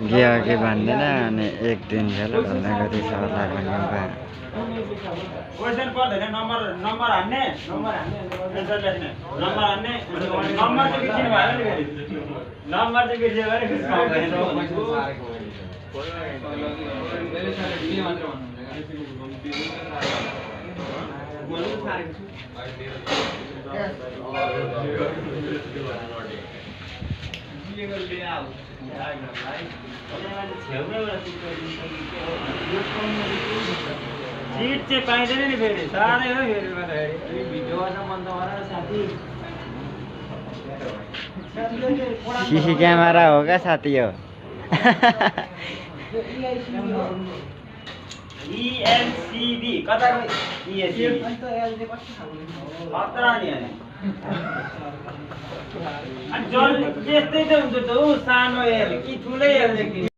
गयो कि भन्दैन अनि एक दिन खेल भन्ने गरी सरलाई पनि क्वेशन पर्दैन नम्बर हान्ने एन्सर लेख्ने नम्बर हान्ने नम्बर चाहिँ बिर्सिनु भयो नि फेरि नम्बर चाहिँ बिर्सियो भने कुछ पाउँदैन सीट चाहिँ पाइँदैन नि फेरि साह्रै हो फेरि भन्दाखेरि भिडियो गर्न मन त भएन साथी सीसी क्यामेरा हो क्या साथी हो इएलसिडी कता इएलसिडी खतरा नि अनि जल त्यस्तै त हुन्छ त ऊ सानो एल कि ठुलै एल